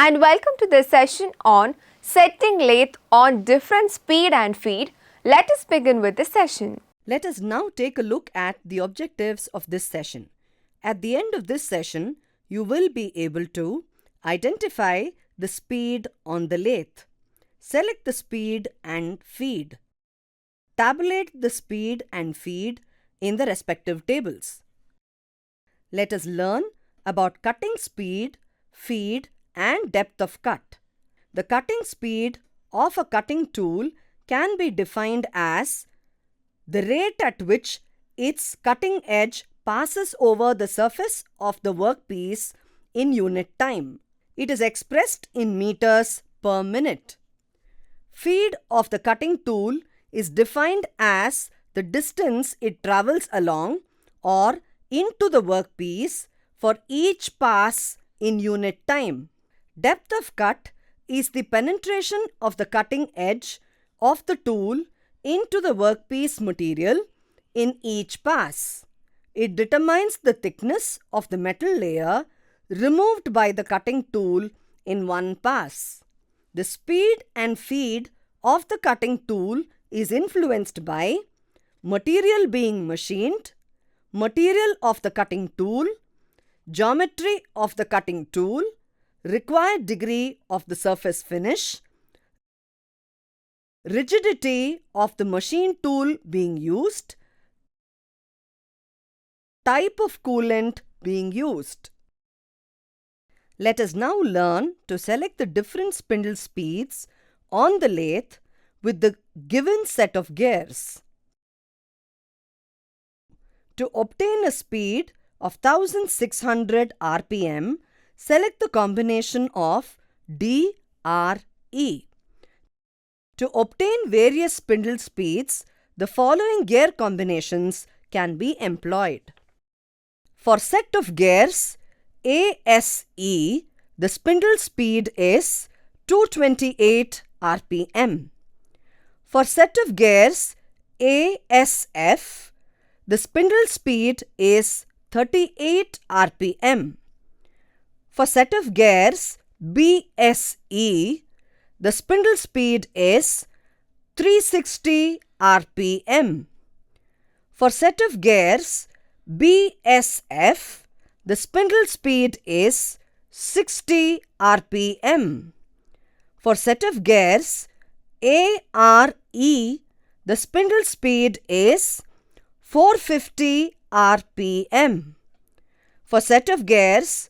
and welcome to this session on setting lathe on different speed and feed. Let us begin with the session. Let us now take a look at the objectives of this session. At the end of this session, you will be able to identify the speed on the lathe, select the speed and feed, tabulate the speed and feed in the respective tables. Let us learn about cutting speed, feed and depth of cut. The cutting speed of a cutting tool can be defined as the rate at which its cutting edge passes over the surface of the workpiece in unit time. It is expressed in meters per minute. Feed of the cutting tool is defined as the distance it travels along or into the workpiece for each pass in unit time. Depth of cut is the penetration of the cutting edge of the tool into the workpiece material in each pass. It determines the thickness of the metal layer removed by the cutting tool in one pass. The speed and feed of the cutting tool is influenced by material being machined, material of the cutting tool, geometry of the cutting tool, required degree of the surface finish, rigidity of the machine tool being used, type of coolant being used. Let us now learn to select the different spindle speeds on the lathe with the given set of gears. To obtain a speed of 1600 rpm, select the combination of D, R, E. To obtain various spindle speeds, the following gear combinations can be employed. For set of gears ASE, the spindle speed is 228 rpm. For set of gears ASF, the spindle speed is 38 rpm. For set of gears BSE, the spindle speed is 360 rpm. For set of gears BSF, the spindle speed is 60 rpm. For set of gears ARE, the spindle speed is 450 rpm. For set of gears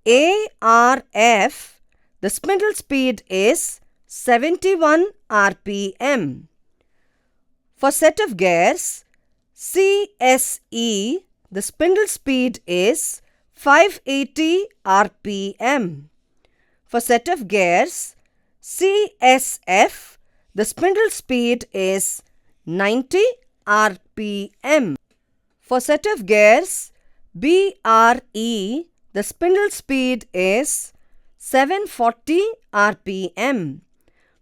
ARF, the spindle speed is 71 rpm. For set of gears CSE, the spindle speed is 580 rpm. For set of gears CSF, the spindle speed is 90 rpm. For set of gears BRE, the spindle speed is 740 rpm.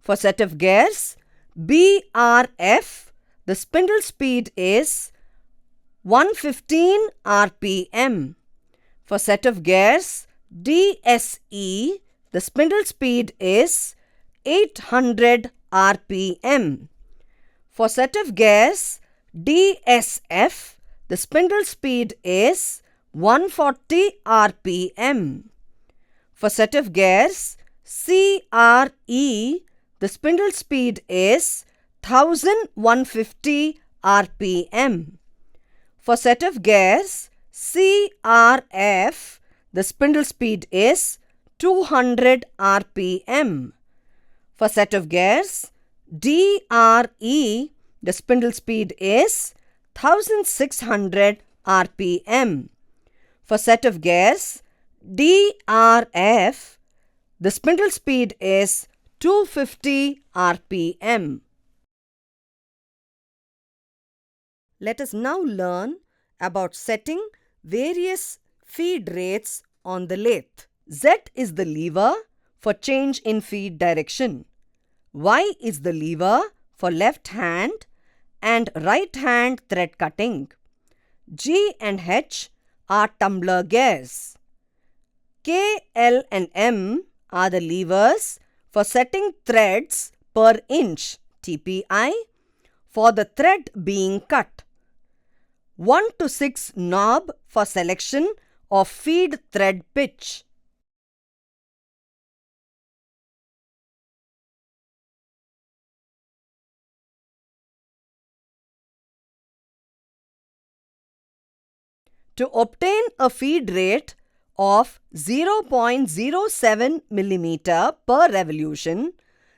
For set of gears BRF, the spindle speed is 115 rpm. For set of gears DSE, the spindle speed is 800 rpm. For set of gears DSF, the spindle speed is 140 rpm. For set of gears CRE, the spindle speed is 1150 rpm. For set of gears CRF, the spindle speed is 200 rpm. For set of gears DRE, the spindle speed is 1600 rpm. For set of gears DRF, the spindle speed is 250 rpm. Let us now learn about setting various feed rates on the lathe. Z is the lever for change in feed direction. Y is the lever for left hand and right hand thread cutting. G and H are tumbler gears. K, L and M are the levers for setting threads per inch TPI for the thread being cut. 1 to 6 knob for selection of feed thread pitch. To obtain a feed rate of 0.07 mm per revolution,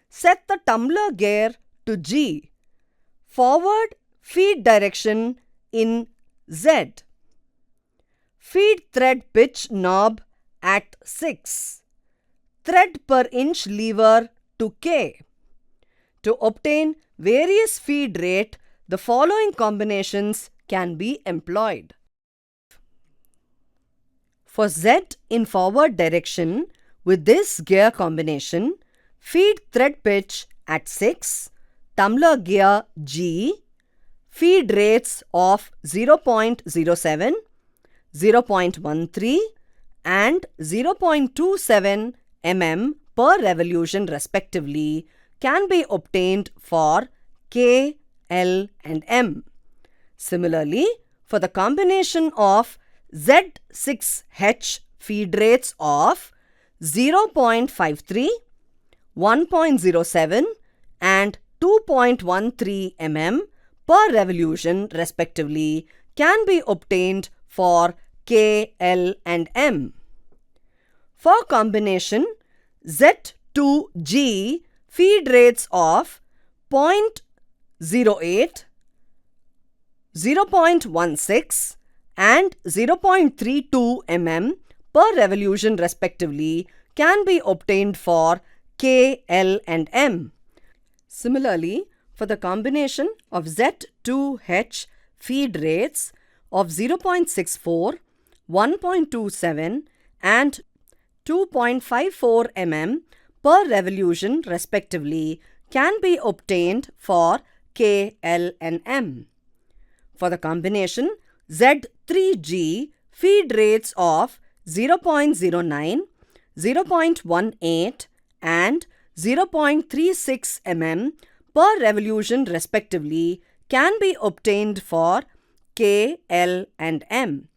set the tumbler gear to G. Forward feed direction in Z. Feed thread pitch knob at 6. Thread per inch lever to K. To obtain various feed rate, the following combinations can be employed. For Z in forward direction, with this gear combination, feed thread pitch at 6, tumbler gear G, feed rates of 0.07, 0.13 and 0.27 mm per revolution respectively can be obtained for K, L and M. Similarly, for the combination of Z6H feed rates of 0.53, 1.07 and 2.13 mm per revolution respectively can be obtained for K, L and M. For combination Z2G feed rates of 0.08, 0.16 and 0.32 mm per revolution respectively can be obtained for K, L and M. Similarly, for the combination of Z2H feed rates of 0.64, 1.27 and 2.54 mm per revolution respectively can be obtained for K, L and M. For the combination Z3G feed rates of 0.09, 0.18 and 0.36 mm per revolution respectively can be obtained for K, L and M.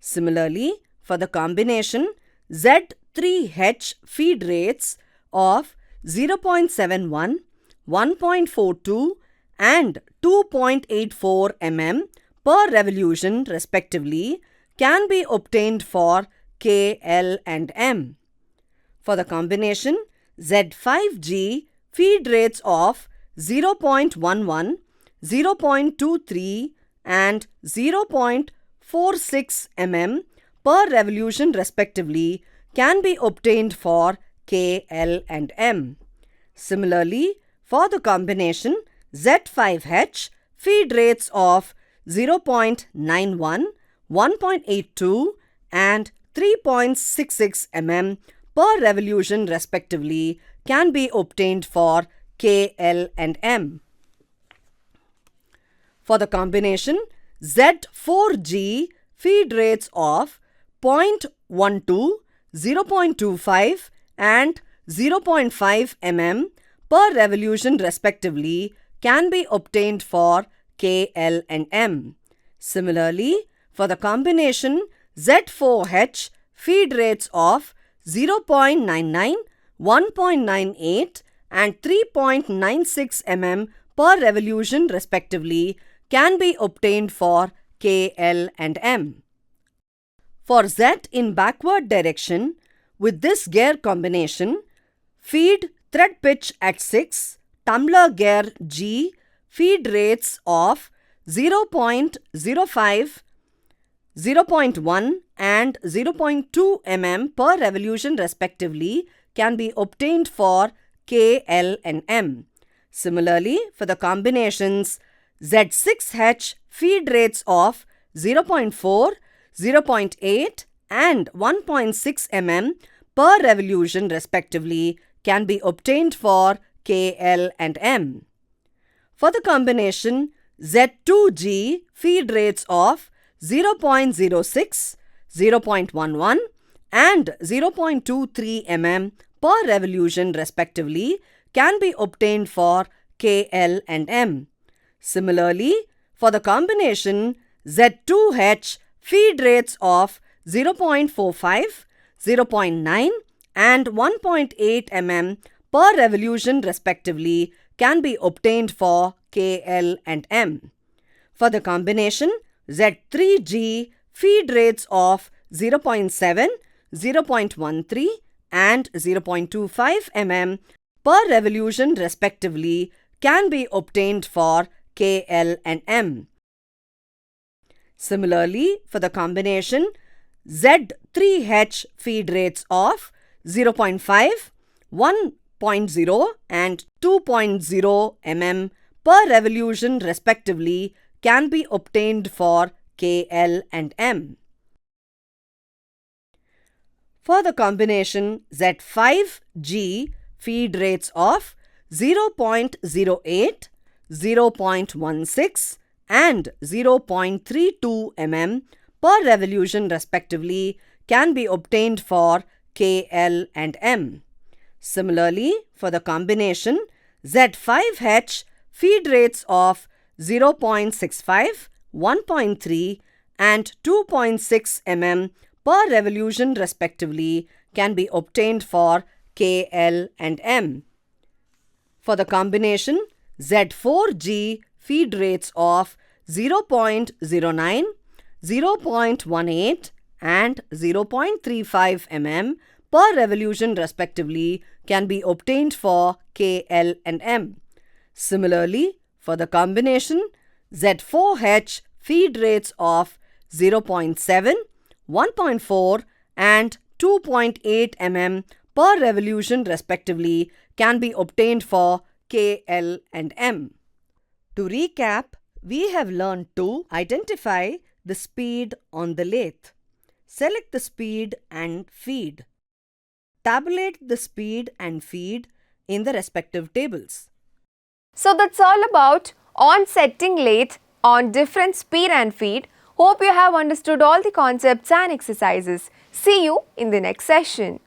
Similarly, for the combination Z3H feed rates of 0.71, 1.42 and 2.84 mm per revolution respectively can be obtained for K, L and M. For the combination Z5G feed rates of 0.11, 0.23 and 0.46 mm per revolution respectively can be obtained for K, L and M. Similarly, for the combination Z5H feed rates of 0.91, 1.82 and 3.66 mm per revolution respectively can be obtained for K, L and M. For the combination Z4G feed rates of 0.12, 0.25 and 0.5 mm per revolution respectively can be obtained for K, L and M. Similarly, for the combination Z4H feed rates of 0.99, 1.98 and 3.96 mm per revolution respectively can be obtained for K, L and M. For Z in backward direction, with this gear combination, feed thread pitch at 6, tumbler gear G, feed rates of 0.05, 0.1 and 0.2 mm per revolution respectively can be obtained for K, L and M. Similarly, for the combinations Z6H feed rates of 0.4, 0.8 and 1.6 mm per revolution respectively can be obtained for K, L and M. For the combination Z2G feed rates of 0.06, 0.11 and 0.23 mm per revolution respectively can be obtained for KL and M. Similarly, for the combination Z2H feed rates of 0.45, 0.9 and 1.8 mm per revolution respectively can be obtained for KL and M. For the combination Z3G feed rates of 0.7, 0.13 and 0.25 mm per revolution respectively can be obtained for KL and M. Similarly, for the combination Z3H feed rates of 0.5, 1.0 and 2.0 mm per revolution respectively can be obtained for KL and M. For the combination Z5G feed rates of 0.08, 0.16 and 0.32 mm per revolution respectively can be obtained for KL and M. Similarly, for the combination Z5H feed rates of 0.65, 1.3 and 2.6 mm per revolution respectively can be obtained for KL and M. For the combination Z4G feed rates of 0.09, 0.18 and 0.35 mm per revolution respectively can be obtained for KL and M. Similarly, for the combination Z4H feed rates of 0.7, 1.4 and 2.8 mm per revolution respectively can be obtained for KL and M. To recap, we have learned to identify the speed on the lathe, select the speed and feed, tabulate the speed and feed in the respective tables. So that's all about on setting lathe on different speed and feed. Hope you have understood all the concepts and exercises. See you in the next session.